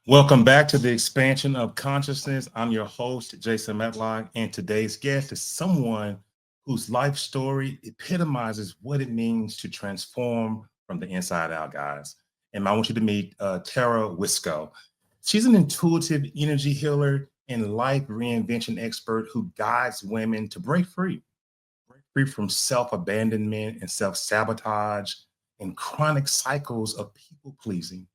Welcome back to the expansion of consciousness. I'm your host, Jason Medlock, and today's guest is someone whose life story epitomizes what it means to transform from the inside out, guys. And I want you to meet Tara Wiskow. She's an intuitive energy healer and life reinvention expert who guides women to break free from self-abandonment and self-sabotage and chronic cycles of people pleasing.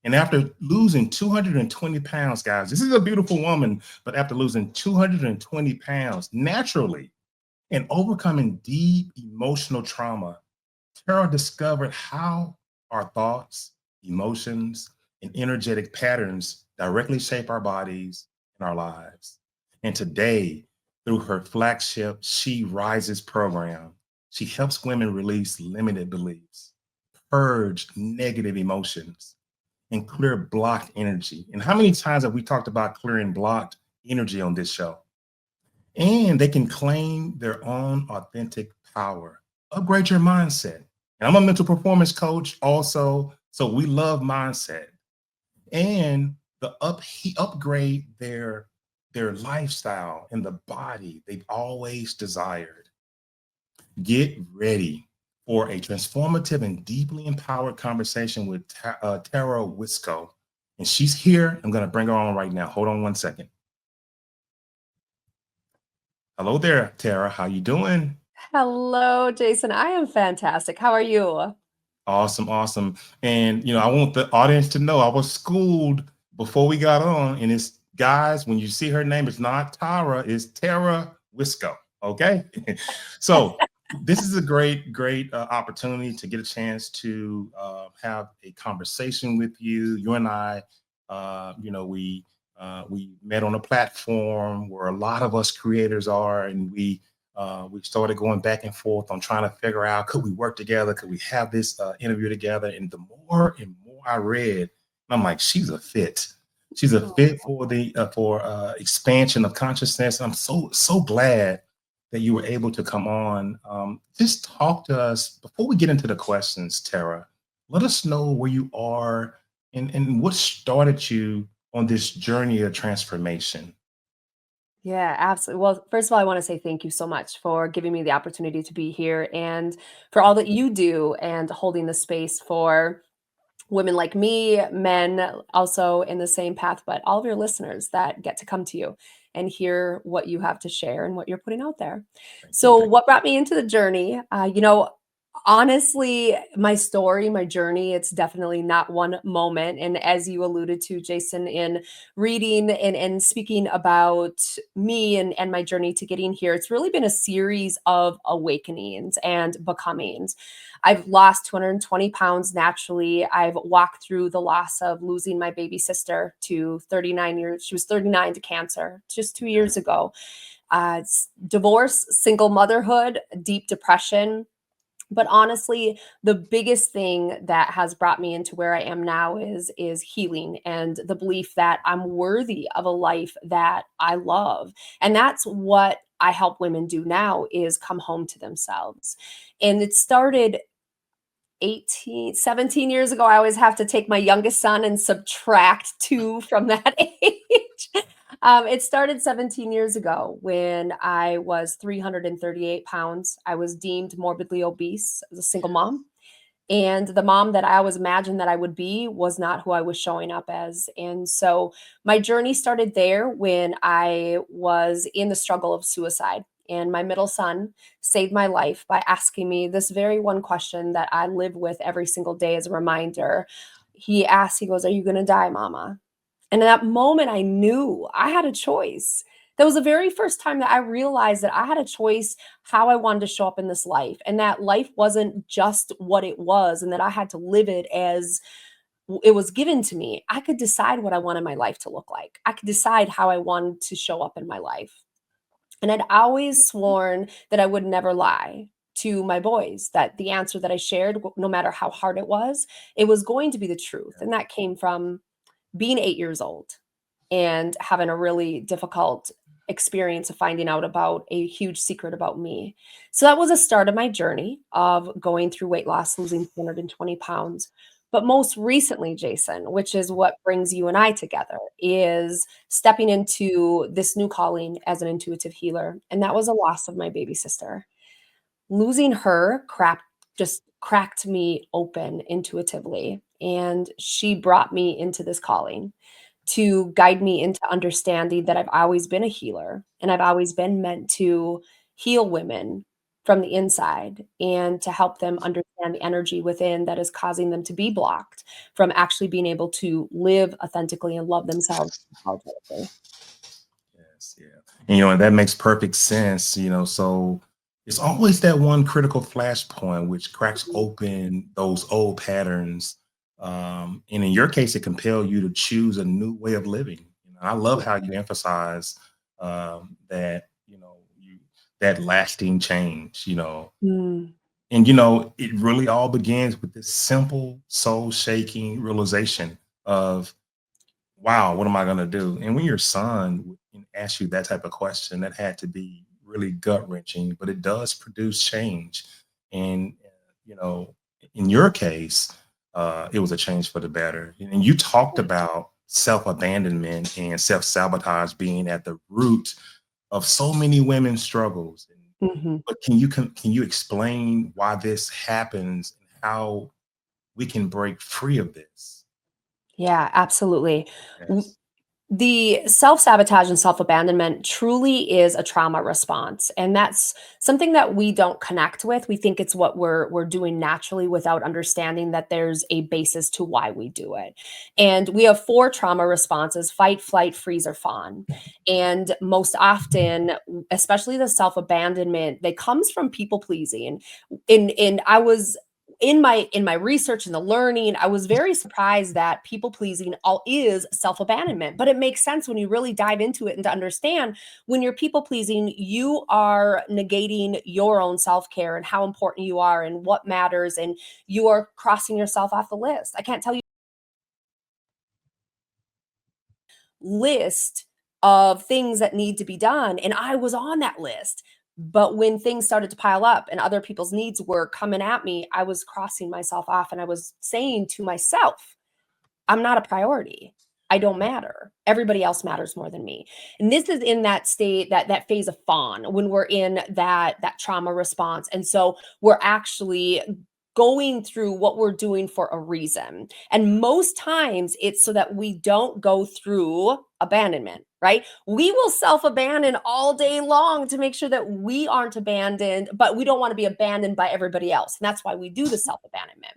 And after losing 220 pounds, guys, this is a beautiful woman, but after losing 220 pounds naturally and overcoming deep emotional trauma, Tara discovered how our thoughts, emotions, and energetic patterns directly shape our bodies and our lives. And today, through her flagship She Rises program, she helps women release limited beliefs, purge negative emotions, and clear blocked energy. And how many times have we talked about clearing blocked energy on this show? And they can claim their own authentic power. Upgrade your mindset. And I'm a mental performance coach also, so we love mindset. And upgrade their lifestyle and the body they've always desired. Get ready for a transformative and deeply empowered conversation with Tara Wiskow. And she's here. I'm going to bring her on right now. Hold on one second. Hello there, Tara. How you doing? Hello, Jason. I am fantastic. How are you? Awesome, awesome. And I want the audience to know I was schooled before we got on, and it's guys, when you see her name, it's not Tara, it's Tara Wiskow. Okay. So this is a great opportunity to get a chance to have a conversation with you. You and I, we met on a platform where a lot of us creators are, and we started going back and forth on trying to figure out, could we work together? Could we have this interview together? And the more and more I read, I'm like, she's a fit. She's a fit for the for expansion of consciousness. I'm so glad that you were able to come on. Just talk to us before we get into the questions, Tara. Let us know where you are and what started you on this journey of transformation. Yeah, absolutely. Well, first of all, I want to say thank you so much for giving me the opportunity to be here and for all that you do and holding the space for women like me, men also in the same path, but all of your listeners that get to come to you and hear what you have to share and what you're putting out there. Thank you. So, what brought me into the journey? Honestly, my story, my journey, it's definitely not one moment. And as you alluded to, Jason, in reading and speaking about me and my journey to getting here, it's really been a series of awakenings and becomings. I've lost 220 pounds naturally. I've walked through the loss of losing my baby sister to 39 years. She was 39 to cancer just 2 years ago. Divorce, single motherhood, deep depression. But honestly, the biggest thing that has brought me into where I am now is healing and the belief that I'm worthy of a life that I love. And that's what I help women do now is come home to themselves. And it started 17 years ago. I always have to take my youngest son and subtract 2 from that age. It started 17 years ago when I was 338 pounds. I was deemed morbidly obese as a single mom. And the mom that I always imagined that I would be was not who I was showing up as. And so my journey started there when I was in the struggle of suicide. And my middle son saved my life by asking me this very one question that I live with every single day as a reminder. He goes, "Are you going to die, mama?" And in that moment, I knew I had a choice. That was the very first time that I realized that I had a choice how I wanted to show up in this life, and that life wasn't just what it was, and that I had to live it as it was given to me. I could decide what I wanted my life to look like. I could decide how I wanted to show up in my life. And I'd always sworn that I would never lie to my boys, that the answer that I shared, no matter how hard it was going to be the truth. And that came from being 8 years old and having a really difficult experience of finding out about a huge secret about me. So that was a start of my journey of going through weight loss, losing 220 pounds. But most recently, Jason, which is what brings you and I together, is stepping into this new calling as an intuitive healer. And that was a loss of my baby sister. Losing her just cracked me open intuitively. And she brought me into this calling to guide me into understanding that I've always been a healer and I've always been meant to heal women from the inside and to help them understand the energy within that is causing them to be blocked from actually being able to live authentically and love themselves unapologetically. Yes, yeah. And, and that makes perfect sense, so it's always that one critical flashpoint which cracks open those old patterns. And in your case, it compelled you to choose a new way of living. I love how you emphasize that, that lasting change, Mm, and it really all begins with this simple soul shaking realization of, wow, what am I going to do? And when your son asks you that type of question, that had to be really gut wrenching, but it does produce change. And, you know, in your case, it was a change for the better. And you talked about self abandonment and self sabotage being at the root of so many women's struggles. mhm. But can you explain why this happens and how we can break free of this? Yeah, absolutely. Yes. The self-sabotage and self-abandonment truly is a trauma response, and that's something that we don't connect with. We think it's what we're doing naturally without understanding that there's a basis to why we do it. And we have 4 trauma responses: fight, flight, freeze, or fawn. And most often, especially the self-abandonment, that comes from people pleasing. And I was in my research and the learning, I was very surprised that people pleasing all is self-abandonment. But it makes sense when you really dive into it and to understand when you're people pleasing, you are negating your own self-care and how important you are and what matters, and you are crossing yourself off the list. I can't tell you list of things that need to be done, and I was on that list. But when things started to pile up and other people's needs were coming at me, I was crossing myself off and I was saying to myself, I'm not a priority. I don't matter. Everybody else matters more than me. And this is in that state, that phase of fawn, when we're in that trauma response. And so we're actually going through what we're doing for a reason. And most times it's so that we don't go through abandonment, right? We will self-abandon all day long to make sure that we aren't abandoned, but we don't want to be abandoned by everybody else. And that's why we do the self-abandonment.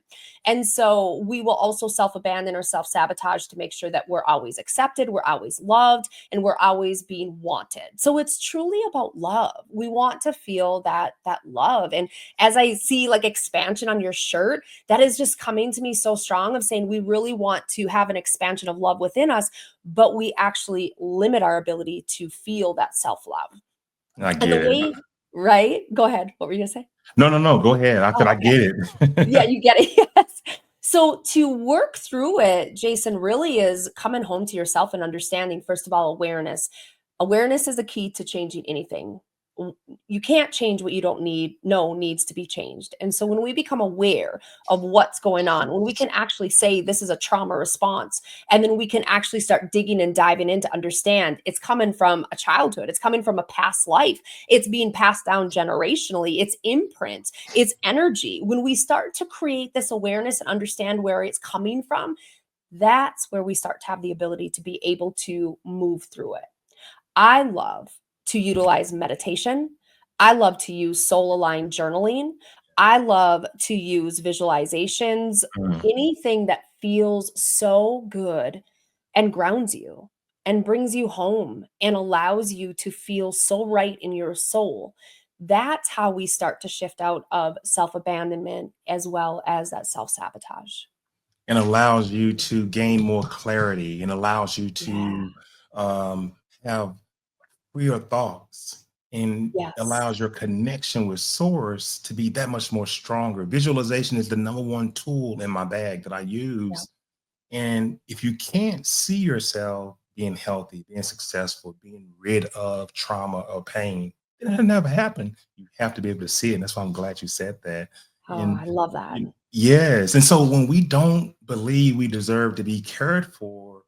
And so we will also self-abandon or self-sabotage to make sure that we're always accepted, we're always loved, and we're always being wanted. So it's truly about love. We want to feel that love. And as I see like expansion on your shirt, that is just coming to me so strong of saying we really want to have an expansion of love within us, but we actually limit our ability to feel that self-love. I And the get it. way, right? Go ahead. What were you going to say? No, no, no. Go ahead. I said Oh, I okay. get Yeah, it. you get it. Yes. So to work through it, Jason, really is coming home to yourself and understanding, first of all, awareness. Awareness is the key to changing anything. You can't change what you don't know needs to be changed. And so when we become aware of what's going on, when we can actually say this is a trauma response, and then we can actually start digging and diving in to understand it's coming from a childhood, it's coming from a past life, it's being passed down generationally, it's imprint, it's energy. When we start to create this awareness and understand where it's coming from, that's where we start to have the ability to be able to move through it. I love to utilize meditation. I love to use soul aligned journaling. I love to use visualizations, Mm. anything that feels so good and grounds you and brings you home and allows you to feel so right in your soul. That's how we start to shift out of self abandonment as well as that self sabotage. And allows you to gain more clarity and allows you Yeah. to have freer thoughts and Yes. allows your connection with source to be that much more stronger. Visualization is the number one tool in my bag that I Yeah. use. And if you can't see yourself being healthy, being successful, being rid of trauma or pain, then it'll never happen. You have to be able to see it. And that's why I'm glad you said that. Oh, And I love that. Yes. And so when we don't believe we deserve to be cared for,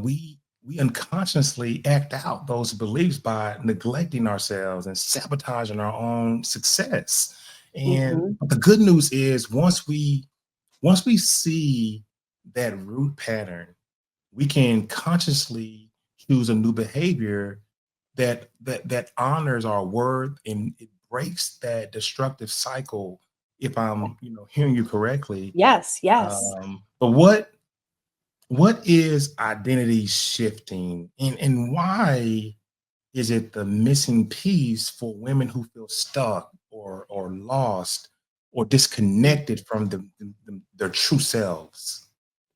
we unconsciously act out those beliefs by neglecting ourselves and sabotaging our own success. And Mhm. the good news is once we see that root pattern, we can consciously choose a new behavior that honors our worth and it breaks that destructive cycle. If I'm, hearing you correctly. Yes, yes. But what is identity shifting, and why is it the missing piece for women who feel stuck or lost or Mm. disconnected from their true selves?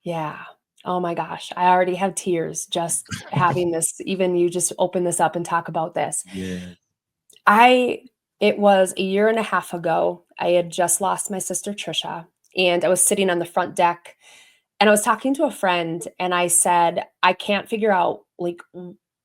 Yeah. Oh my gosh, I already have tears just having this even you just open this up and talk about this. Yeah. I it was a year and a half ago. I had just lost my sister Trisha, and I was sitting on the front deck and I was talking to a friend and I said, "I can't figure out like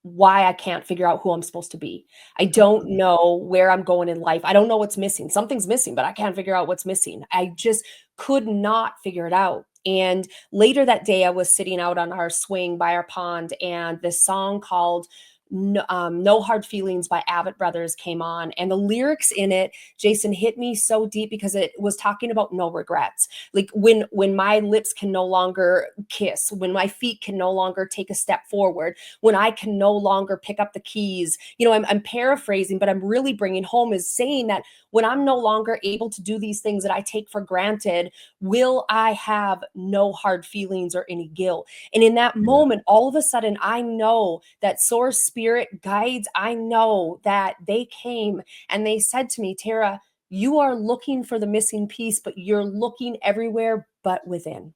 why I can't figure out who I'm supposed to be. I don't know where I'm going in life. I don't know what's missing. Something's missing, but I can't figure out what's missing." I just could not figure it out. And later that day, I was sitting out on our swing by our pond, and this song called No Hard Feelings by Avett Brothers came on. And the lyrics in it, Jason, hit me so deep because it was talking about no regrets. Like when my lips can no longer kiss, when my feet can no longer take a step forward, when I can no longer pick up the keys. I'm paraphrasing, but I'm really bringing home is saying that when I'm no longer able to do these things that I take for granted, will I have no hard feelings or any guilt? And in that Yeah. moment, all of a sudden, I know that source spirit guides, I know that they came and they said to me, Tara, you are looking for the missing piece, but you're looking everywhere but within.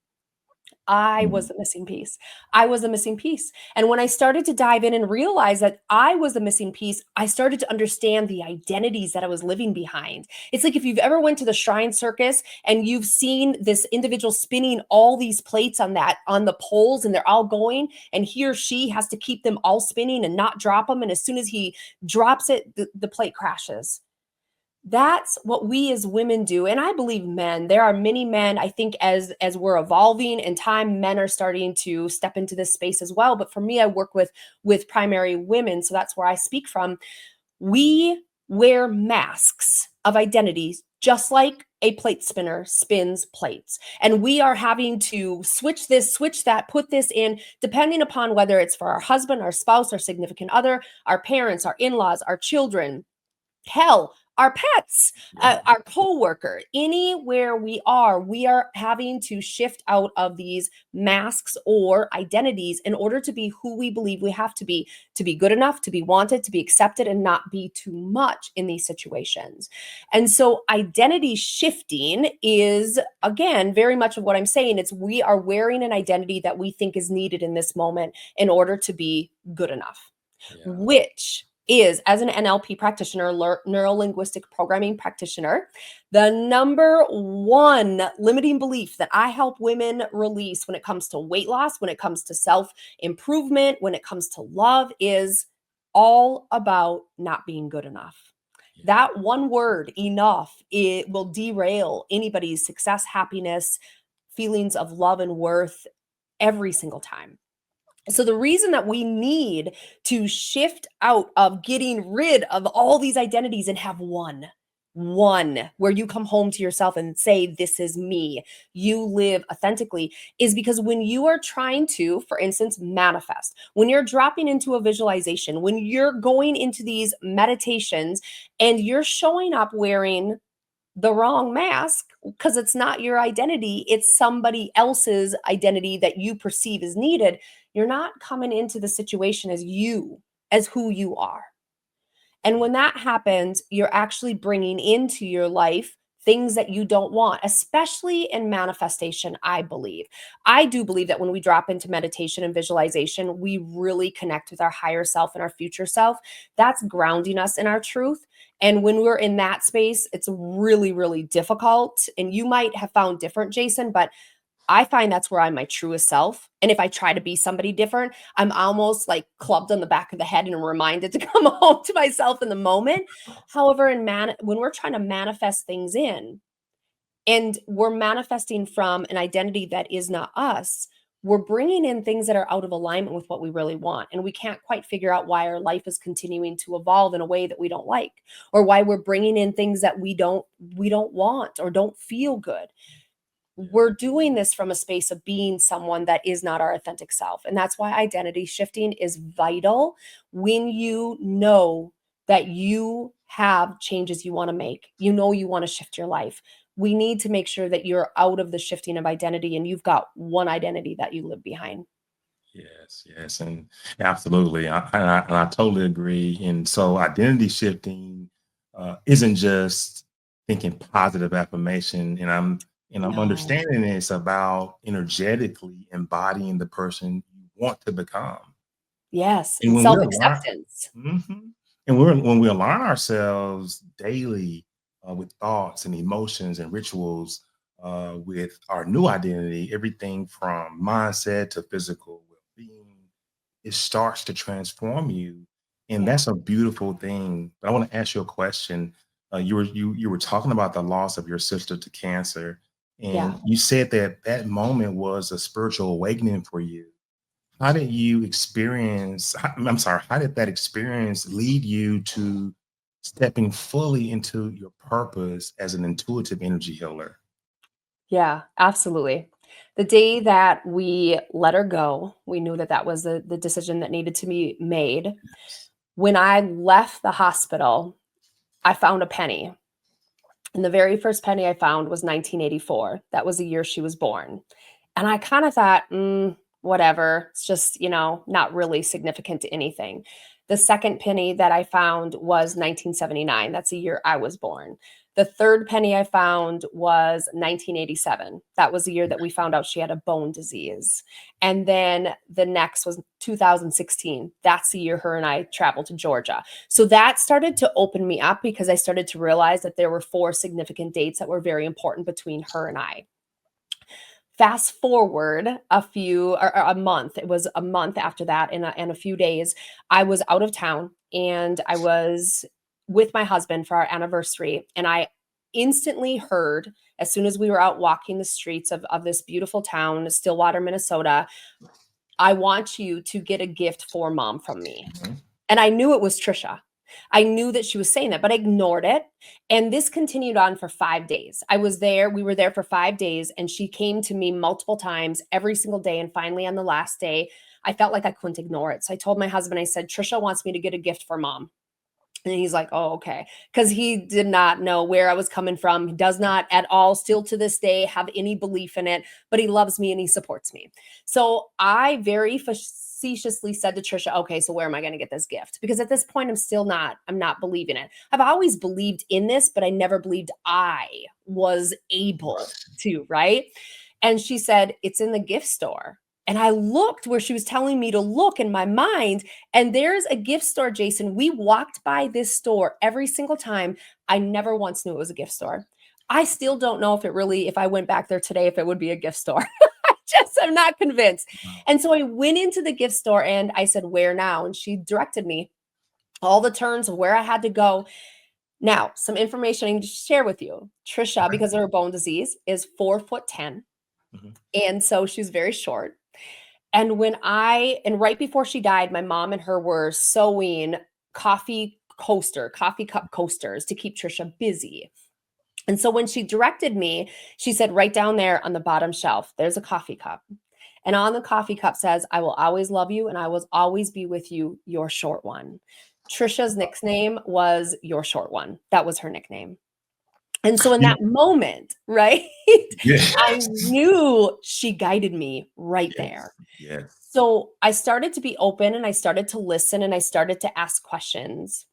I was Mm. the missing piece. I was the missing piece. And when I started to dive in and realize that I was the missing piece, I started to understand the identities that I was living behind. It's like if you've ever went to the shrine circus and you've seen this individual spinning all these plates on the poles and they're all going and he or she has to keep them all spinning and not drop them. And as soon as he drops it, the plate crashes. That's what we as women do, and I believe men. There are many men, I think as we're evolving in time, men are starting to step into this space as well, but for me, I work with primary women, so that's where I speak from. We wear masks of identities just like a plate spinner spins plates. And we are having to switch this, switch that, put this in, depending upon whether it's for our husband, our spouse, our significant other, our parents, our in-laws, our children, hell, our pets, Yeah. our coworker, anywhere we are having to shift out of these masks or identities in order to be who we believe we have to be good enough, to be wanted, to be accepted, and not be too much in these situations. And so, identity shifting is, again, very much of what I'm saying. It's we are wearing an identity that we think is needed in this moment in order to be good enough, Yeah. which is, as an NLP practitioner, neuro linguistic programming practitioner, the number one limiting belief that I help women release when it comes to weight loss, when it comes to self improvement, when it comes to love is all about not being good enough. Yeah. That one word, enough, it will derail anybody's success, happiness, feelings of love and worth every single time. So the reason that we need to shift out of getting rid of all these identities and have one where you come home to yourself and say, this is me, you live authentically, is because when you are trying to, for instance, manifest, when you're dropping into a visualization, when you're going into these meditations and you're showing up wearing the wrong mask because it's not your identity, it's somebody else's identity that you perceive as needed. You're not coming into the situation as you, as who you are. And when that happens, you're actually bringing into your life things that you don't want, especially in manifestation, I believe. I do believe that when we drop into meditation and visualization, we really connect with our higher self and our future self. That's grounding us in our truth. And when we're in that space, it's really, really difficult. And you might have found different, Jason, but I find that's where I'm my truest self. And if I try to be somebody different, I'm almost like clubbed on the back of the head and reminded to come home to myself in the moment. However, when we're trying to manifest things in, And we're manifesting from an identity that is not us. We're bringing in things that are out of alignment with what we really want. And we can't quite figure out why our life is continuing to evolve in a way that we don't like, or why we're bringing in things that we don't want or don't feel good. We're doing this from a space of being someone that is not our authentic self. And that's why identity shifting is vital. When you know that you have changes you want to make, you know you want to shift your life, we need to make sure that you're out of the shifting of identity and you've got one identity that you live behind. Yes, yes, and absolutely, I totally agree. And so, identity shifting isn't just thinking positive affirmation, and I'm No. understanding it's about energetically embodying the person you want to become. Yes. And And when we self align, acceptance. mhm. And when we align ourselves daily with thoughts and emotions and rituals with our new identity, everything from mindset to physical well-being, it starts to transform you, and Yeah. that's a beautiful thing. But I want to ask you a question. You were talking about the loss of your sister to cancer, Yeah. and you said that that moment was a spiritual awakening for you. How did you experience I'm sorry, how did that experience lead you to stepping fully into your purpose as an intuitive energy healer? Yeah, absolutely. The day that we let her go, we knew that that was the decision that needed to be made. When I left the hospital, I found a penny. And the very first penny I found was 1984. That was the year she was born. And I kind of thought, whatever. It's just, not really significant to anything. The second penny that I found was 1979. That's the year I was born. The third penny I found was 1987. That was the year that we found out she had a bone disease. And then the next was 2016. That's the year her and I traveled to Georgia. So that started to open me up because I started to realize that there were four significant dates that were very important between her and I. Fast forward or a month, it was a month after that, and a few days, I was out of town, and I was with my husband for our anniversary, and I instantly heard, as soon as we were out walking the streets of this beautiful town, Stillwater, Minnesota, "I want you to get a gift for mom from me." Mhm. And I knew it was Trisha. I knew that she was saying that, but I ignored it. And this continued on for 5 days. We were there for 5 days, and she came to me multiple times every single day. And finally, on the last day, I felt like I couldn't ignore it. So I told my husband, I said, Trisha wants me to get a gift for mom. And he's like, "Oh, okay." Because he did not know where I was coming from. He does not at all, still to this day, have any belief in it, but he loves me and he supports me. So I very facetiously said to Trisha, "Okay, so where am I going to get this gift?" Because at this point, I'm not believing it. I've always believed in this, but I never believed I was able to, right? And she said, "It's in the gift store." And I looked where she was telling me to look in my mind, and there's a gift store, Jason. We walked by this store every single time. I never once knew it was a gift store. I still don't know if I went back there today, if it would be a gift store. I just am not convinced. Wow. And so I went into the gift store and I said, "Where now?" And she directed me all the turns of where I had to go. Now, some information I need to share with you. Trisha, Okay. because of her bone disease, is 4'10". Mhm. And so she's very short. And right before she died, my mom and her were sewing coffee cup coasters to keep Trisha busy. And so when she directed me, she said, "Right down there on the bottom shelf, there's a coffee cup. And on the coffee cup says, 'I will always love you and I will always be with you, your short one.'" Trisha's nickname was Your Short One. That was her nickname. And so in You know, that moment, right, I yes, knew she guided me right yes, there. yes. So I started to be open and I started to listen and I started to ask questions.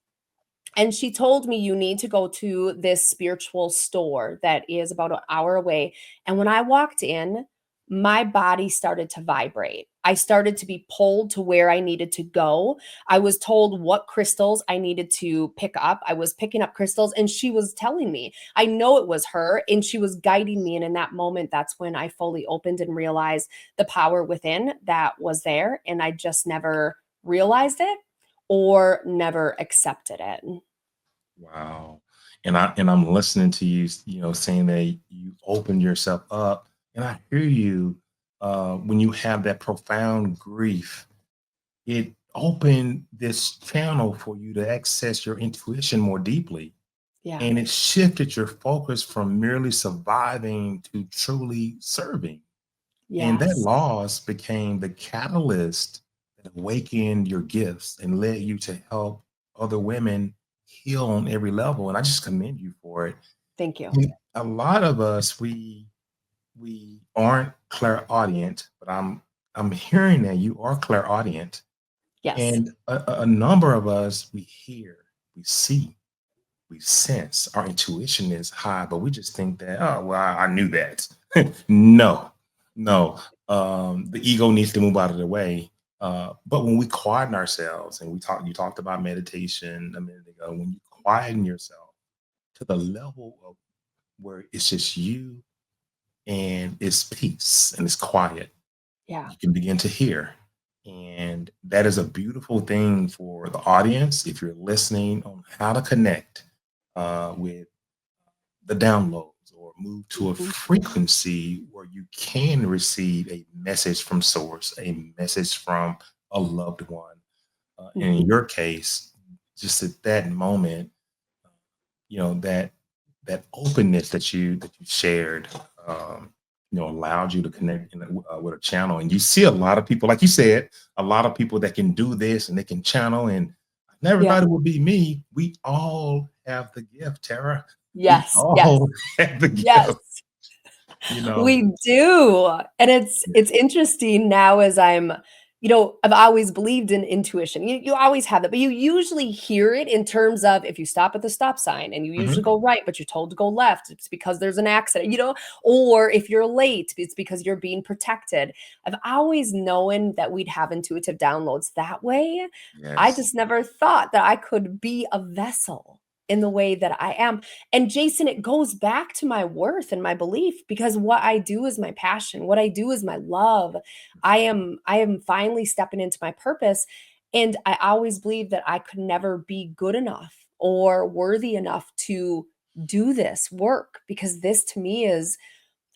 And she told me, "You need to go to this spiritual store that is about an hour away." And when I walked in, my body started to vibrate. I started to be pulled to where I needed to go. I was told what crystals I needed to pick up. I was picking up crystals and she was telling me. I know it was her and she was guiding me. And in that moment, that's when I fully opened and realized the power within that was there. And I just never realized it or never accepted it. Wow. And I'm listening to you, saying that you open yourself up, and I hear you. When you have that profound grief, it opened this channel for you to access your intuition more deeply, Yeah. and it shifted your focus from merely surviving to truly serving. And that Yes. loss became the catalyst that awakened your gifts and led you to help other women heal on every level. And I just commend you for it. Thank you. And a lot of us, we aren't clairaudient, but I'm hearing that you are clairaudient. Yes. And a number of us, we hear, we see, we sense, our intuition is high, but we just think that, oh, well, I knew that. No, no. The ego needs to move out of the way. But when we quieten ourselves, and you talked about meditation a minute ago, when you quieten yourself to the level of where it's just you and it's peace and it's quiet, Yeah. you can begin to hear. And that is a beautiful thing for the audience if you're listening on how to connect with the downloads or move to a Mhm. frequency where you can receive a message from source, a message from a loved one. And in Mhm. your case, just at that moment, that openness that you shared, allowed you to connect with a channel. And you see a lot of people, like you said, a lot of people that can do this and they can channel. And I never Yeah. thought it would be me. We all have the gift, Tara. We Yes. Yes. all have the Yes. gift, you know. We do. And it's interesting now as I've always believed in intuition. You always have that, but you usually hear it in terms of if you stop at the stop sign and you usually Mhm. go right, but you're told to go left, it's because there's an accident, or if you're late, it's because you're being protected. I've always known that we'd have intuitive downloads that way. I Yes. just never thought that I could be a vessel in the way that I am. And Jason, it goes back to my worth and my belief because what I do is my passion. What I do is my love. I am finally stepping into my purpose. And I always believed that I could never be good enough or worthy enough to do this work because this to me is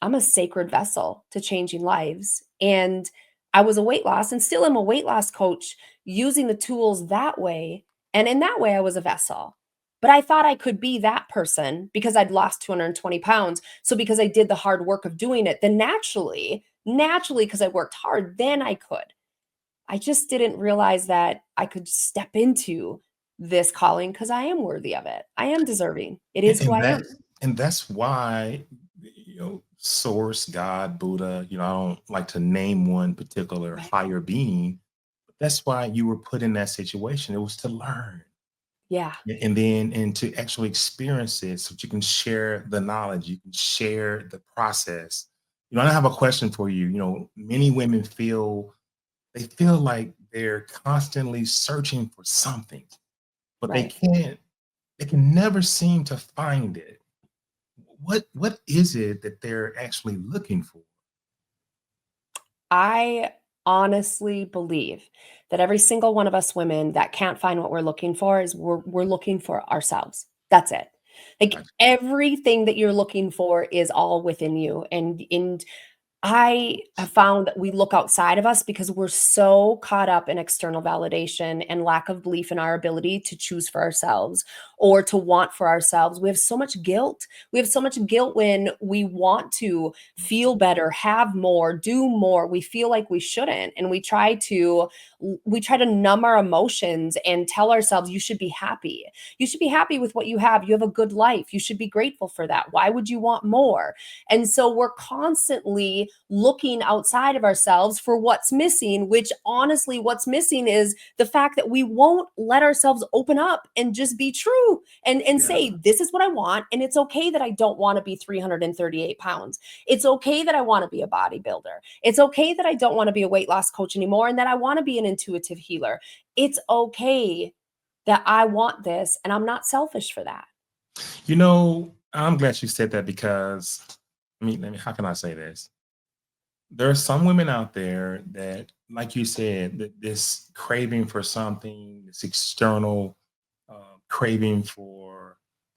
I'm a sacred vessel to changing lives. And I was a weight loss and still am a weight loss coach using the tools that way. And in that way, I was a vessel. But I thought I could be that person because I'd lost 220 pounds. So because I did the hard work of doing it, then naturally, because I worked hard, then I could. I just didn't realize that I could step into this calling because I am worthy of it. I am deserving. It And, is who and I that am. and that's why, source, God, Buddha, I don't like to name one particular Right. higher being. But that's why you were put in that situation. It was to learn. Yeah. And then and to actually experience it so that you can share the knowledge, you can share the process. I have a question for you. Many women feel like they're constantly searching for something, but they Right. can't, they can never seem to find it. What is it that they're actually looking for? I honestly believe that every single one of us women that can't find what we're looking for is we're looking for ourselves. That's it. Like Gotcha. everything that you're looking for is all within you. And I have found that we look outside of us because we're so caught up in external validation and lack of belief in our ability to choose for ourselves or to want for ourselves. We have so much guilt. We have so much guilt when we want to feel better, have more, do more. We feel like we shouldn't and we try to numb our emotions and tell ourselves you should be happy. You should be happy with what you have. You have a good life. You should be grateful for that. Why would you want more? And so we're constantly looking outside of ourselves for what's missing, which honestly, what's missing is the fact that we won't let ourselves open up and just be true and Yeah. say, this is what I want. And it's okay that I don't want to be 338 pounds. It's okay that I want to be a bodybuilder. It's okay that I don't want to be a weight loss coach anymore and that I want to be an intuitive healer. It's okay that I want this and I'm not selfish for that. I'm glad you said that because, how can I say this? There are some women out there that, like you said, that this craving for something, this external craving for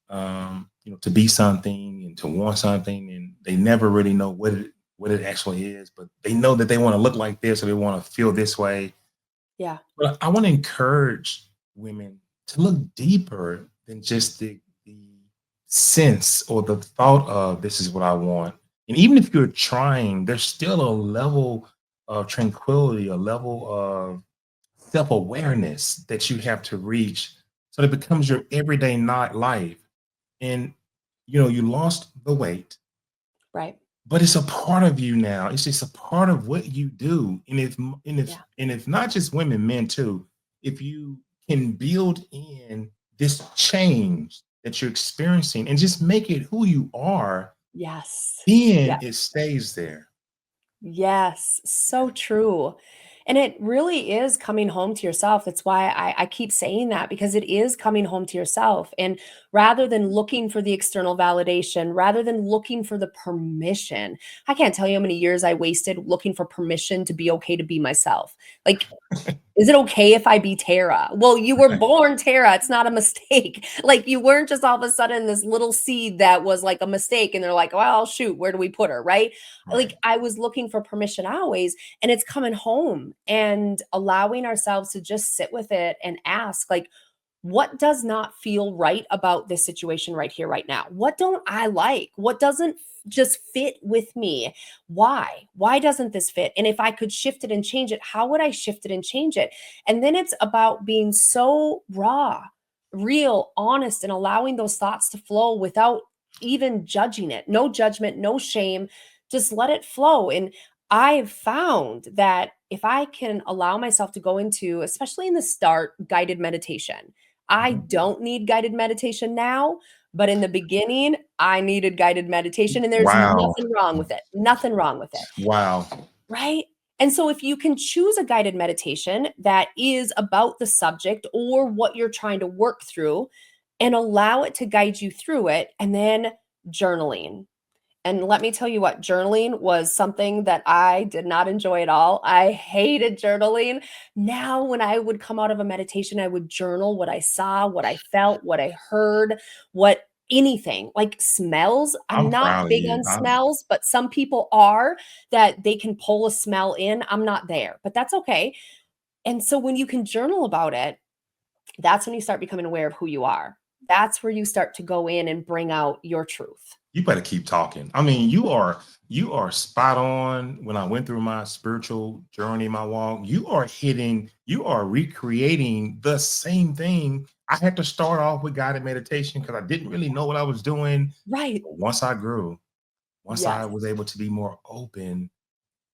to be something and to want something, and they never really know what it actually is, but they know that they want to look like this or they want to feel this way. Yeah. But I want to encourage women to look deeper than just the sense or the thought of this is what I want. And even if you're trying, there's still a level of tranquility, a level of self-awareness that you have to reach so that it becomes Yeah. your everyday not life. And you lost the weight, Right. but it's a part of you now. It's just a part of what you do. Yeah. And if not just women, men too, if you can build in this change that you're experiencing and just make it who you are, Yes. then Yeah. it stays there. Yes, so true. And it really is coming home to yourself. That's why I keep saying that because it is coming home to yourself. And rather than looking for the external validation, rather than looking for the permission, I can't tell you how many years I wasted looking for permission to be okay to be myself. Like, is it okay if I be Tara? Well, you were born Tara. It's not a mistake. Like you weren't just all of a sudden this little seed that was like a mistake. And they're like, well, shoot, where do we put her? Right. Like Right. I was looking for permission always. And it's coming home and allowing ourselves to just sit with it and ask, like, what does not feel right about this situation right here, right now? What don't I like? What doesn't just fit with me? Why? Why doesn't this fit? And if I could shift it and change it, how would I shift it and change it? And then it's about being so raw, real, honest, and allowing those thoughts to flow without even judging it. No judgment, no shame. Just let it flow. And I've found that if I can allow myself to go into, especially in the start, guided meditation, I Mhm. don't need guided meditation now, but in the beginning, I needed guided meditation, and there's Wow. nothing wrong with it. Nothing wrong with it, Wow. right? And so if you can choose a guided meditation that is about the subject or what you're trying to work through and allow it to guide you through it, and then journaling. And let me tell you what, journaling was something that I did not enjoy at all. I hated journaling. Now, when I would come out of a meditation, I would journal what I saw, what I felt, what I heard, what anything like smells. I'm I'm not proud of big you. on smells, but some people are that they can pull a smell in. I'm not there, but that's okay. And so when you can journal about it, that's when you start becoming aware of who you are. That's where you start to go in and bring out your truth. You better keep talking. I mean, you are spot on. When I went through my spiritual journey, my walk, you are recreating the same thing. I had to start off with guided meditation because I didn't really know what I was doing. Right. But once I grew, once I Yes. was able to be more open,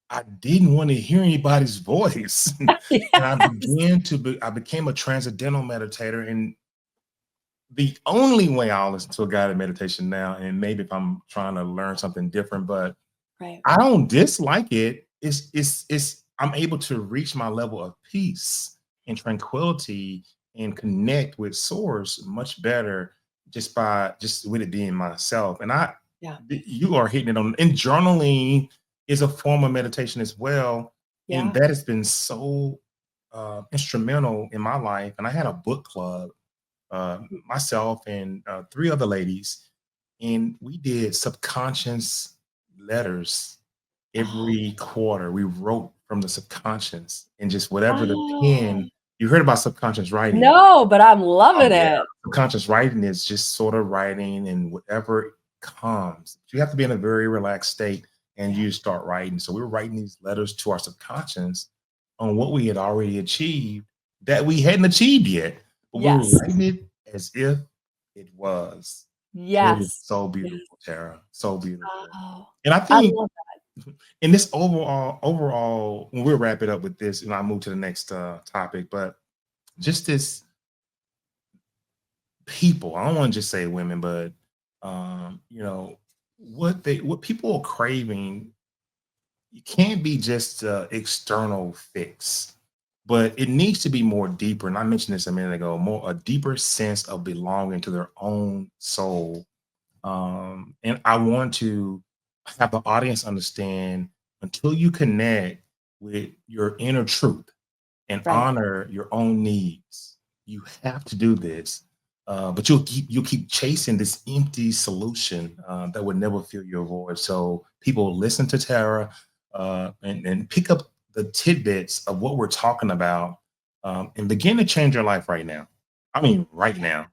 I didn't want to hear anybody's voice. And Yes. I became a transcendental meditator. And the only way I'll listen to a guided meditation now, and maybe if I'm trying to learn something different, but Right. I don't dislike it. It's I'm able to reach my level of peace and tranquility and connect with source much better just with it being myself. And Yeah. you are hitting it on. And journaling is a form of meditation as well, and Yeah. that has been so instrumental in my life. And I had a book club, myself and three other ladies, and we did subconscious letters Oh, every quarter. We wrote from the subconscious and just whatever the oh. pen. You heard about subconscious writing. No, but I'm Oh loving yeah, it. subconscious writing is just sort of writing and whatever comes. You have to be in a very relaxed state and Yeah. you start writing. So we were writing these letters to our subconscious on what we had already achieved that we hadn't achieved yet, but we were Yes. writing it as if it was. And it was Yes. so Yes. beautiful, Tara. So beautiful. Oh, And I I think love in this overall, when we'll wrap it up with this, and I'll move to the next topic, but just this people, I don't want to just say women, but what people are craving, it can't be just external fix, but it needs to be more deeper. And I mentioned this a minute ago, more a deeper sense of belonging to their own soul. And I want to have the audience understand, until you connect with your inner truth and right. honor your own needs, you have to do this. but you'll keep chasing this empty solution that would never fill your void. So people listen to Tara and pick up the tidbits of what we're talking about and begin to change your life right now. I mean, right now.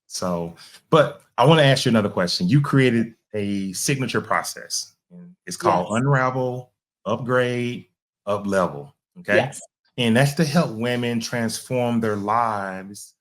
So, but I want to ask you another question. You created a signature process. And it's called Yes. Unravel, Upgrade, Uplevel. Okay. Yes. And that's to help women transform their lives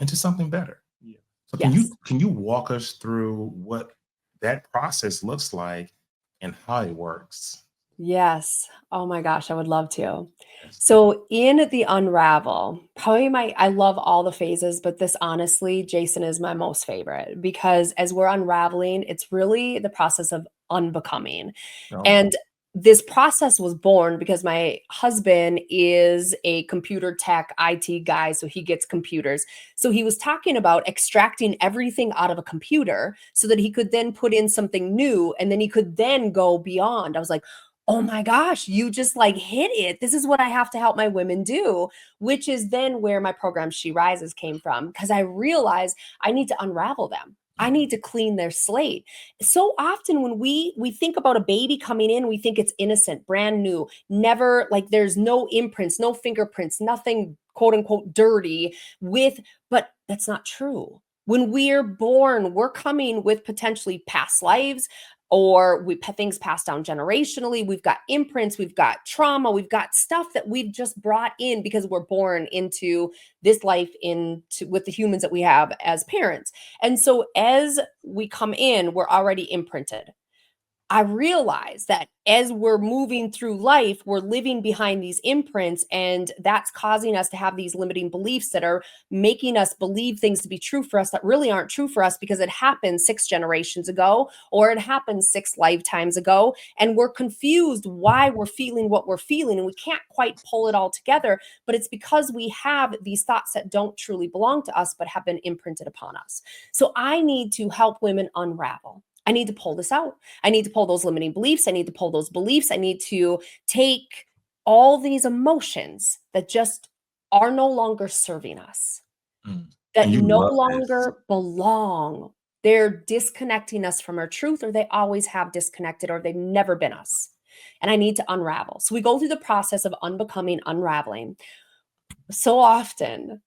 into something better. Yeah. So Yes. can you walk us through what that process looks like and how it works? Yes. Oh my gosh, I would love to. Yes. So in the unravel, probably I love all the phases, but this honestly, Jason is my most favorite because as we're unraveling, it's really the process of unbecoming. Oh, And this process was born because my husband is a computer tech IT guy, so he gets computers. So he was talking about extracting everything out of a computer so that he could then put in something new and then he could then go beyond. I was like, oh my gosh, you just like hit it. This is what I have to help my women do, which is then where my program She Rises came from because I realized I need to unravel them. I need to clean their slate. So often when we think about a baby coming in, we think it's innocent, brand new, never like there's no imprints, no fingerprints, nothing quote unquote dirty with, but that's not true. When we're born, we're coming with potentially past lives, or things passed down generationally. We've got imprints, we've got trauma, we've got stuff that we've just brought in because we're born into this life with the humans that we have as parents. And so as we come in, we're already imprinted. I realize that as we're moving through life, we're living behind these imprints, and that's causing us to have these limiting beliefs that are making us believe things to be true for us that really aren't true for us because it happened 6 generations ago or it happened 6 lifetimes ago. And we're confused why we're feeling what we're feeling, and we can't quite pull it all together. But it's because we have these thoughts that don't truly belong to us, but have been imprinted upon us. So I need to help women unravel. I need to pull this out. I need to pull those limiting beliefs. I need to pull those beliefs. I need to take all these emotions that just are no longer serving us, mm. that And you no love this. longer belong. They're disconnecting us from our truth, or they always have disconnected, or they've never been us. And I need to unravel. So we go through the process of unbecoming, unraveling. So often,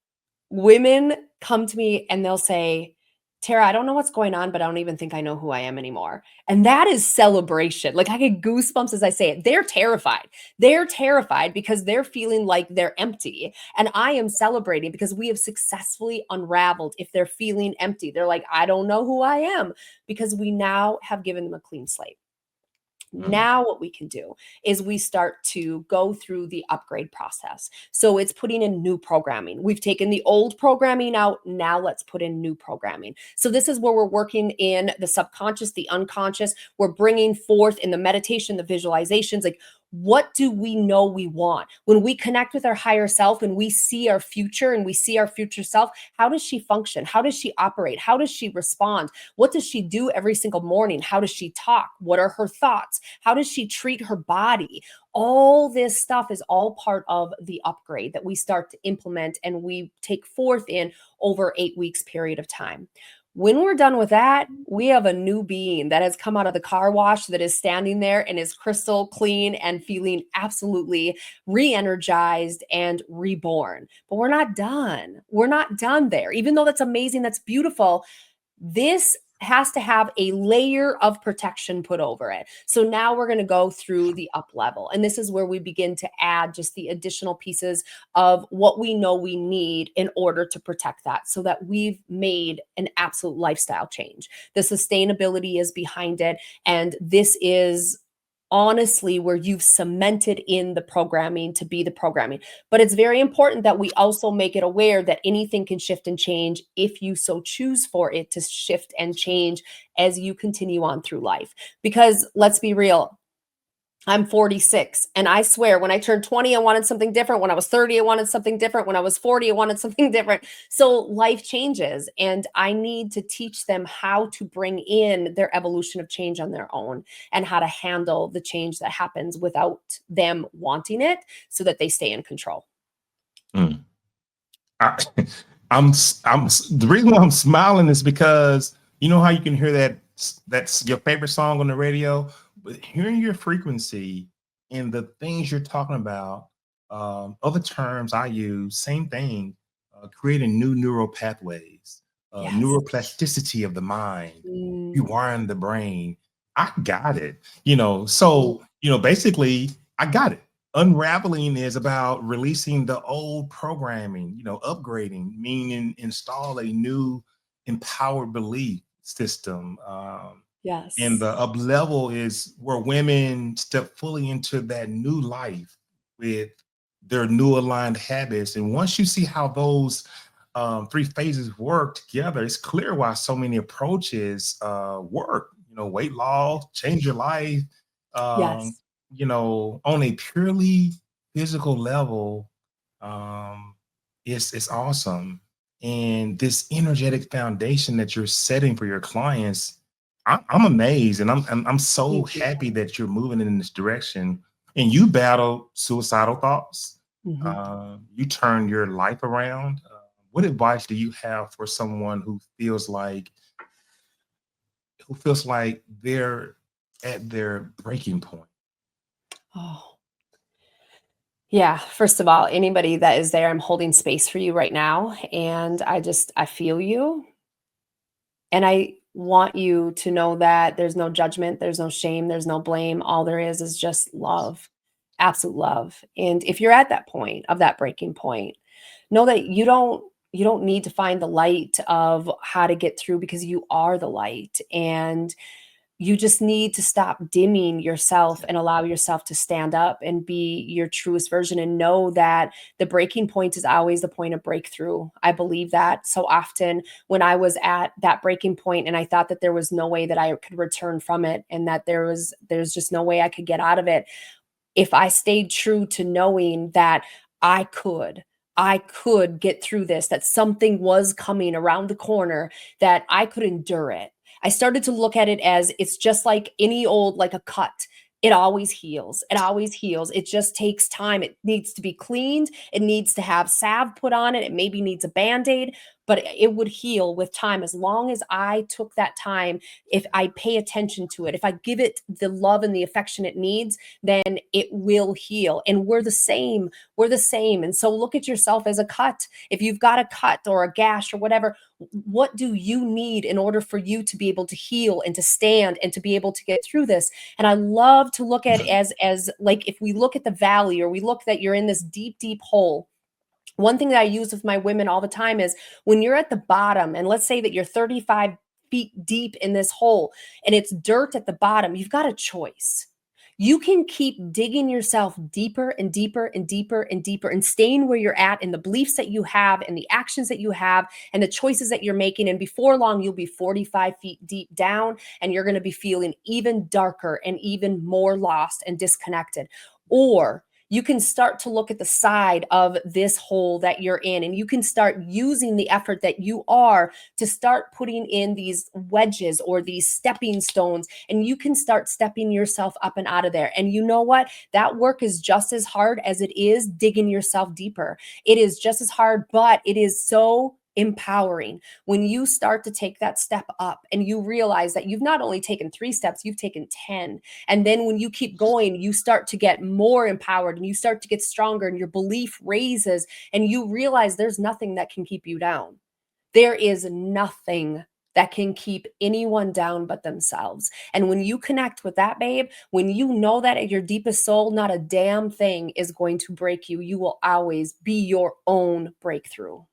women come to me and they'll say, Tara, I don't know what's going on, but I don't even think I know who I am anymore. And that is celebration. Like I get goosebumps as I say it. They're terrified. They're terrified because they're feeling like they're empty. And I am celebrating because we have successfully unraveled if they're feeling empty. They're like, I don't know who I am because we now have given them a clean slate. Mm, Now, what we can do is we start to go through the upgrade process. So it's putting in new programming. We've taken the old programming out. Now let's put in new programming. So this is where we're working in the subconscious, the unconscious. We're bringing forth in the meditation, the visualizations, like what do we know we want? When we connect with our higher self and we see our future and we see our future self, how does she function? How does she operate? How does she respond? What does she do every single morning? How does she talk? What are her thoughts? How does she treat her body? All this stuff is all part of the upgrade that we start to implement and we take forth in over 8 weeks period of time. When we're done with that, we have a new being that has come out of the car wash that is standing there and is crystal clean and feeling absolutely re-energized and reborn. But we're not done. We're not done there. Even though that's amazing, that's beautiful, this has to have a layer of protection put over it. So now we're going to go through the up level. And this is where we begin to add just the additional pieces of what we know we need in order to protect that so that we've made an absolute lifestyle change. The sustainability is behind it. And this is honestly where you've cemented in the programming to be the programming. But it's very important that we also make it aware that anything can shift and change if you so choose for it to shift and change as you continue on through life. Because let's be real, I'm 46 and I swear when I turned 20, I wanted something different. When I was 30, I wanted something different. When I was 40, I wanted something different. So life changes and I need to teach them how to bring in their evolution of change on their own and how to handle the change that happens without them wanting it so that they stay in control. mm. I, The reason why I'm smiling is because you know how you can hear that's your favorite song on the radio, but hearing your frequency and the things you're talking about, other terms I use, same thing, creating new neural pathways, Yes. neuroplasticity of the mind, Mm, rewiring the brain. I got it. mm, Basically, I got it. Unraveling is about releasing the old programming, upgrading, meaning install a new empowered belief system. And yes. the up level is where women step fully into that new life with their new aligned habits. And once you see how those three phases work together, it's clear why so many approaches work. Weight loss, change your life. Um, Yes. on a purely physical level, um, it's awesome. And this energetic foundation that you're setting for your clients, I'm amazed, and I'm so Thank you. happy that you're moving in this direction. And you battle suicidal thoughts. Mhm. You turn your life around. What advice do you have for someone who feels like they're at their breaking point? Oh, yeah. First of all, anybody that is there, I'm holding space for you right now. And I feel you. And I want you to know that there's no judgment, there's no shame, there's no blame. All there is just love, absolute love. And if you're at that point of that breaking point, know that you don't need to find the light of how to get through because you are the light. And you just need to stop dimming yourself and allow yourself to stand up and be your truest version and know that the breaking point is always the point of breakthrough. I believe that so often when I was at that breaking point and I thought that there was no way that I could return from it and that there's just no way I could get out of it, if I stayed true to knowing that I could, I could get through this, that something was coming around the corner, that I could endure it. I started to look at it as it's just like any old, like a cut. It always heals. It always heals. It just takes time. It needs to be cleaned. It needs to have salve put on it. It maybe needs a band aid, but it would heal with time as long as I took that time. If I pay attention to it, if I give it the love and the affection it needs, then it will heal. And we're the same. We're the same. And so look at yourself as a cut. If you've got a cut or a gash or whatever, what do you need in order for you to be able to heal and to stand and to be able to get through this? And I love to look at it as like if we look at the valley or we look that you're in this deep, deep hole. One thing that I use with my women all the time is when you're at the bottom, and let's say that you're 35 feet deep in this hole and it's dirt at the bottom, you've got a choice. You can keep digging yourself deeper and deeper and deeper and deeper and staying where you're at and the beliefs that you have and the actions that you have and the choices that you're making. And before long, you'll be 45 feet deep down and you're going to be feeling even darker and even more lost and disconnected. Or you can start to look at the side of this hole that you're in and you can start using the effort that you are to start putting in these wedges or these stepping stones, and you can start stepping yourself up and out of there. And you know what, that work is just as hard as it is digging yourself deeper. It is just as hard, but it is so empowering when you start to take that step up and you realize that you've not only taken 3 steps, you've taken 10. And then when you keep going, you start to get more empowered and you start to get stronger and your belief raises and you realize there's nothing that can keep you down. There is nothing that can keep anyone down but themselves. And when you connect with that, babe, when you know that at your deepest soul, not a damn thing is going to break you. You will always be your own breakthrough.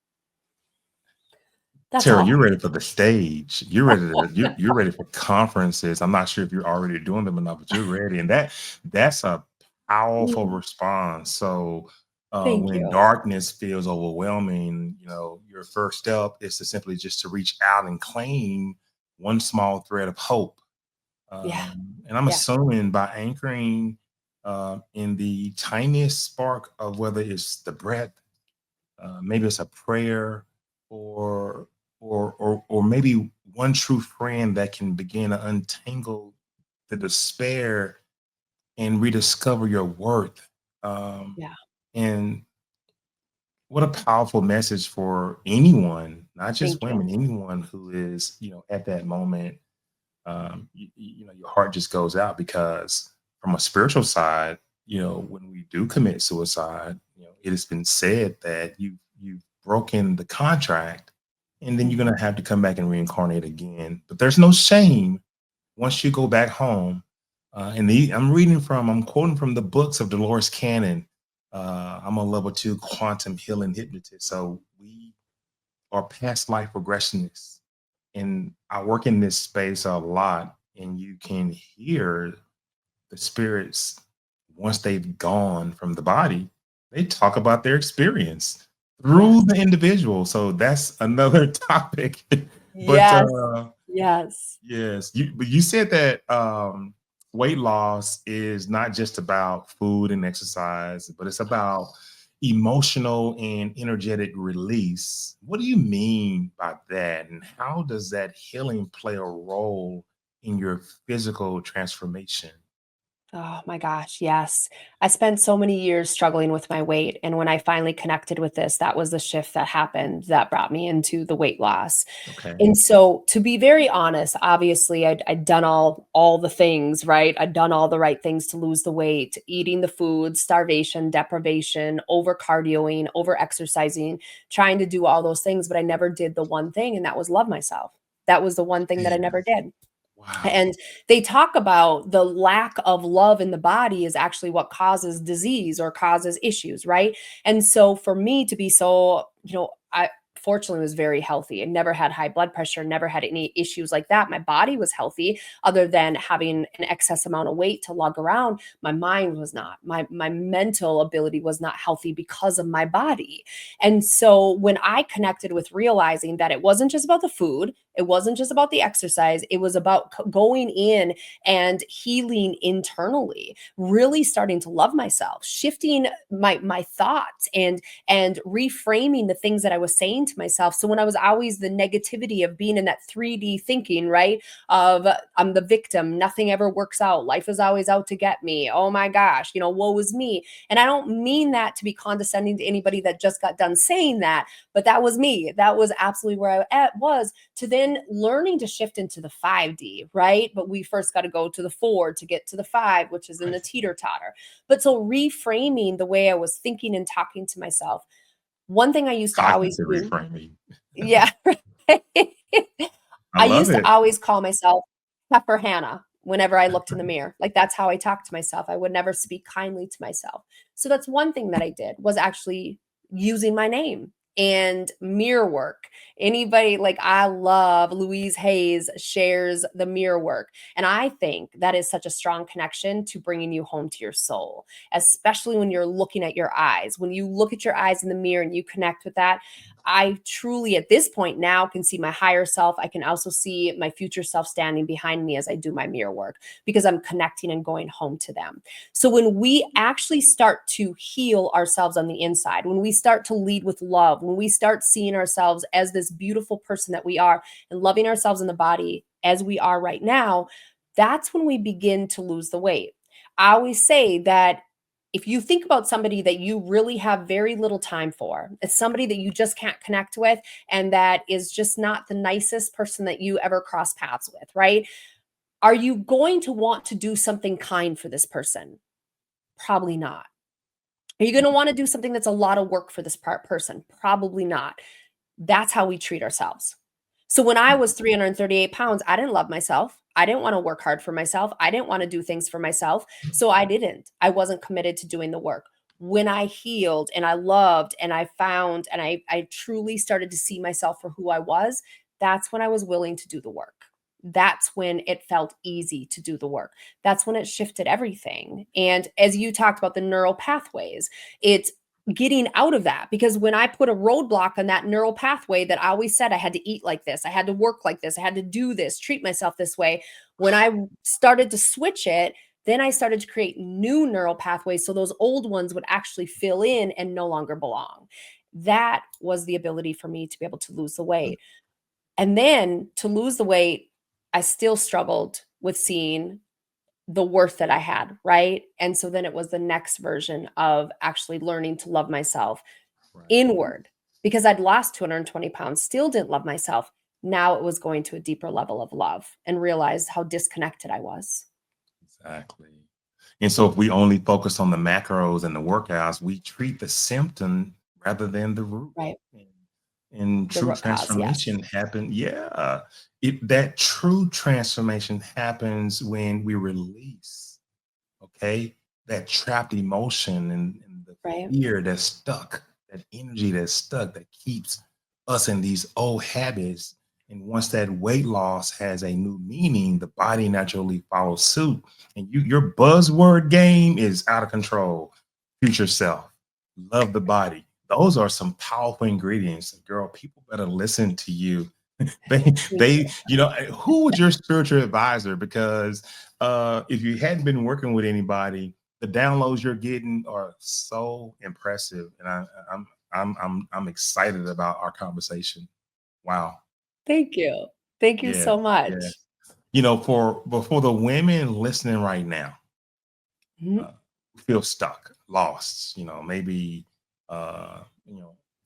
That's Tara, all. you're ready for the stage. You're ready for conferences. I'm not sure if you're already doing them or not, but you're ready. And that's a powerful Mm, response. So thank when you. darkness feels overwhelming, your first step is to simply just to reach out and claim one small thread of hope. Yeah. And I'm Yeah. assuming by anchoring in the tiniest spark of whether it's the breath, maybe it's a prayer, or or maybe one true friend that can begin to untangle the despair and rediscover your worth. Um, Yeah. and What a powerful message for anyone, not just Thank you. women, anyone who is, at that moment, your heart just goes out because from a spiritual side, when we do commit suicide, it has been said that you've broken the contract, and then you're Mhm. gonna have to come back and reincarnate again. But there's no shame once you go back home. I'm quoting from the books of Dolores Cannon. I'm a level 2 quantum healing hypnotist. So we are past life regressionists. And I work in this space a lot, and you can hear the spirits once they've gone from the body. They talk about their experience through Yes. the individual. So that's another topic. but Yes. Yes. Yes, but you said that weight loss is not just about food and exercise, but it's about emotional and energetic release. What do you mean by that? And how does that healing play a role in your physical transformation? Oh my gosh, yes. I spent so many years struggling with my weight, and when I finally connected with this, that was the shift that happened that brought me into the weight loss. Okay. And so, to be very honest, obviously, I'd done all the things, right? I'd done all the right things to lose the weight, eating the food, starvation, deprivation, over cardioing, over exercising, trying to do all those things, but I never did the one thing, and that was love myself. That was the one thing that I Yeah. never did. Wow. And they talk about the lack of love in the body is actually what causes disease or causes issues, right? And so for me to be so, I fortunately was very healthy. I never had high blood pressure, never had any issues like that. My body was healthy other than having an excess amount of weight to lug around. My mind was not. My mental ability was not healthy because of my body. And so when I connected with realizing that it wasn't just about the food, it wasn't just about the exercise, it was about going in and healing internally, really starting to love myself, shifting my thoughts and reframing the things that I was saying to myself. So when I was always the negativity of being in that 3D thinking, right? Of I'm the victim, nothing ever works out, life is always out to get me. Oh my gosh, woe is me. And I don't mean that to be condescending to anybody that just got done saying that, but that was me. That was absolutely where was to then learning to shift into the 5D, right? But we first got to go to the 4 to get to the 5, which is in the Right. teeter totter. But so reframing the way I was thinking and talking to myself. One thing I used to always Cognitive do, reframing. yeah. I I love used to it. always call myself Pepper Hannah whenever I looked in the mirror. Like that's how I talked to myself. I would never speak kindly to myself. So that's one thing that I did was actually using my name and mirror work. Anybody like I love Louise Hayes shares the mirror work. And I think that is such a strong connection to bringing you home to your soul, especially when you're looking at your eyes. When you look at your eyes in the mirror and you connect with that, I truly, at this point now, can see my higher self. I can also see my future self standing behind me as I do my mirror work because I'm connecting and going home to them. So, when we actually start to heal ourselves on the inside, when we start to lead with love, when we start seeing ourselves as this beautiful person that we are and loving ourselves in the body as we are right now, that's when we begin to lose the weight. I always say that if you think about somebody that you really have very little time for, it's somebody that you just can't connect with and that is just not the nicest person that you ever cross paths with, right? Are you going to want to do something kind for this person? Probably not. Are you going to want to do something that's a lot of work for this person? Probably not. That's how we treat ourselves. So when I was 338 pounds, I didn't love myself. I didn't want to work hard for myself. I didn't want to do things for myself. So I didn't. I wasn't committed to doing the work. When I healed and I loved and I found and I truly started to see myself for who I was, that's when I was willing to do the work. That's when it felt easy to do the work. That's when it shifted everything. And as you talked about the neural pathways, it's getting out of that because when I put a roadblock on that neural pathway that I always said I had to eat like this, I had to work like this, I had to do this, treat myself this way, when I started to switch it, then I started to create new neural pathways so those old ones would actually fill in and no longer belong. That was the ability for me to be able to lose the weight. And then to lose the weight, I still struggled with seeing the worth that I had, right? And so then it was the next version of actually learning to love myself, Right. inward because I'd lost 220 pounds, still didn't love myself. Now it was going to a deeper level of love and realized how disconnected I was. Exactly. And so if we only focus on the macros and the workouts, we treat the symptom rather than the root. Right. And The true root cause. Yes. transformation happen. Yeah. That true transformation happens when we release, okay, that trapped emotion and the Right. fear that's stuck, that energy that's stuck that keeps us in these old habits. And once that weight loss has a new meaning, the body naturally follows suit. And your buzzword game is out of control. Future self, love the body. Those are some powerful ingredients. Girl, people better listen to you. Thank you. Who was your spiritual advisor? Because if you hadn't been working with anybody, the downloads you're getting are so impressive, and I'm excited about our conversation. Wow. Thank you. Thank you Yeah. so Yeah. much. For the women listening right now, Mhm. uh, feel stuck, lost, maybe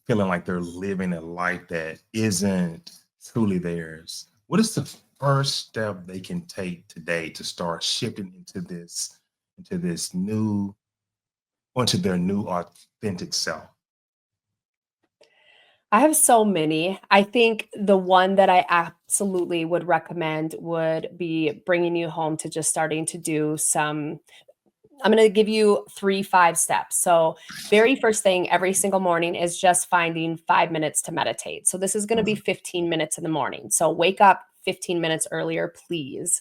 feeling like they're living a life that isn't truly theirs. What is the first step they can take today to start shifting into this new, onto their new authentic self? I have so many. I think the one that I absolutely would recommend would be bringing you home to just starting to do some. I'm going to give you 3 5 steps. So, very first thing every single morning is just finding 5 minutes to meditate. So, this is going to be Mhm. 15 minutes in the morning. So, wake up 15 minutes earlier, please.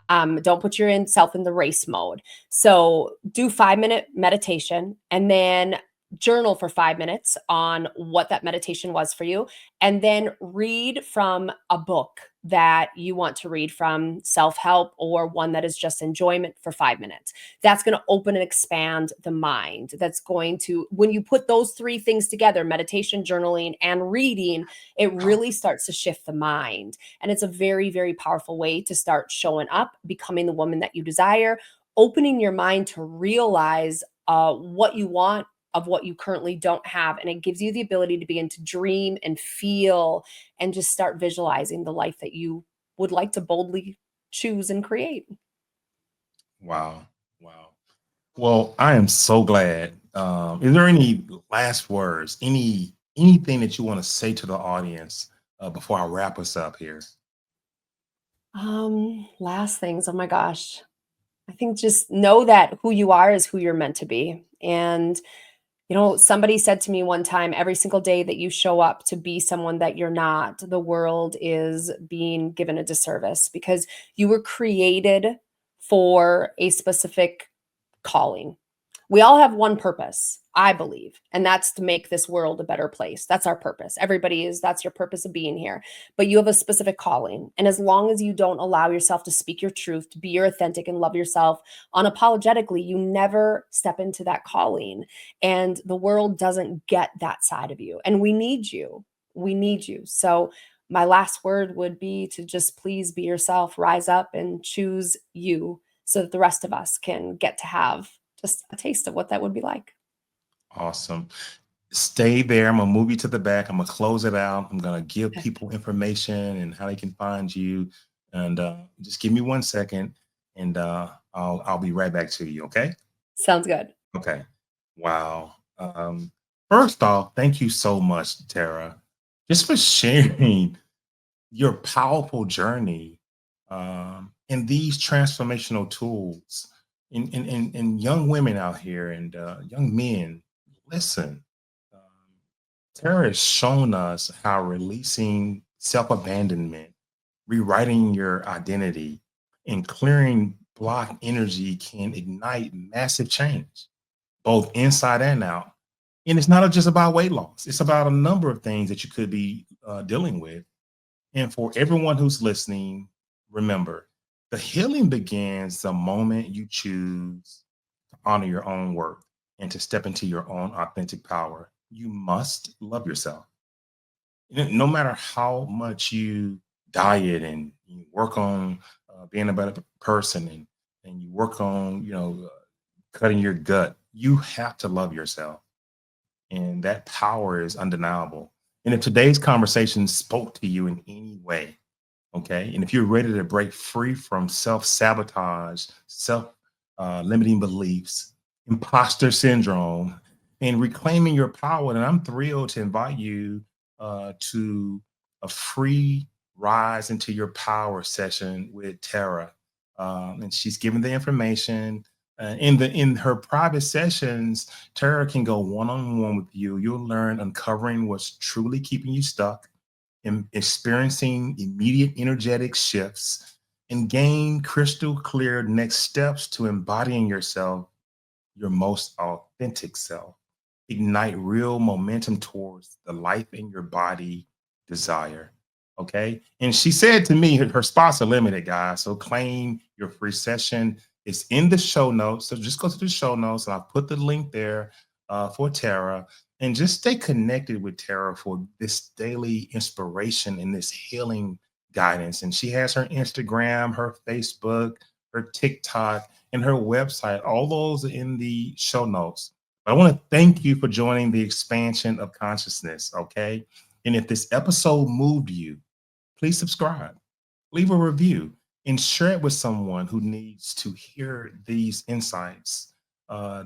Don't put yourself in the race mode. So, do 5-minute meditation and then journal for 5 minutes on what that meditation was for you. And then read from a book that you want to read from, self help, or one that is just enjoyment for 5 minutes. That's going to open and expand the mind. That's going to, when you put those three things together, meditation, journaling, and reading, it really starts to shift the mind. And it's a very, very powerful way to start showing up, becoming the woman that you desire, opening your mind to realize what you want of what you currently don't have. And it gives you the ability to begin to dream and feel and just start visualizing the life that you would like to boldly choose and create. Wow. Wow. Well, I am so glad. Is there any last words, anything that you want to say to the audience before I wrap us up here? Last things. Oh my gosh. I think just know that who you are is who you're meant to be. And, somebody said to me one time, every single day that you show up to be someone that you're not, the world is being given a disservice because you were created for a specific calling. We all have one purpose, I believe, and that's to make this world a better place. That's our purpose. That's your purpose of being here. But you have a specific calling. And as long as you don't allow yourself to speak your truth, to be your authentic and love yourself unapologetically, you never step into that calling. And the world doesn't get that side of you. And we need you. We need you. So, my last word would be to just please be yourself, rise up and choose you so that the rest of us can get to have just a taste of what that would be like. Awesome. Stay there. I'm gonna move you to the back. I'm gonna close it out. I'm gonna give Okay. people information and how they can find you. And just give me 1 second, and I'll be right back to you. Okay. Sounds good. Okay. Wow. First off, thank you so much, Tara, just for sharing your powerful journey and these transformational tools. And young women out here and young men, listen. Um, Tara has shown us how releasing self abandonment, rewriting your identity, and clearing block energy can ignite massive change, both inside and out. And it's not just about weight loss, it's about a number of things that you could be dealing with. And for everyone who's listening, remember the healing begins the moment you choose to honor your own worth and to step into your own authentic power. You must love yourself. No matter how much you diet and you work on being a better person, and you work on, cutting your gut, you have to love yourself. And that power is undeniable. And if today's conversation spoke to you in any way, okay, and if you're ready to break free from self sabotage, self limiting beliefs, imposter syndrome, and reclaiming your power, then I'm thrilled to invite you to a free rise into your power session with Tara. And she's given the information. In her private sessions, Tara can go one on one with you. You'll learn uncovering what's truly keeping you stuck, experiencing immediate energetic shifts, and gain crystal clear next steps to embodying yourself, your most authentic self. Ignite real momentum towards the life in your body desire. Okay. And she said to me, her spots are limited, guys. So claim your free session. It's in the show notes. So just go to the show notes and I'll put the link there for Tara. And just stay connected with Tara for this daily inspiration and this healing guidance. And she has her Instagram, her Facebook, her TikTok, and her website. All those are in the show notes. But I want to thank you for joining the expansion of consciousness. Okay. And if this episode moved you, please subscribe, leave a review, and share it with someone who needs to hear these insights.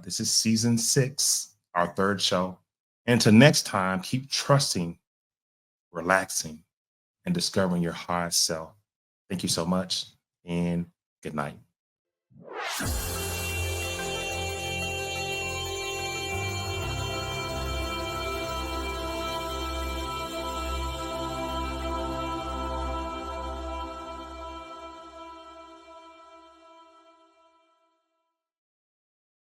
This is season 6, our third show. And until next time, keep trusting, relaxing, and discovering your highest self. Thank you so much, and good night.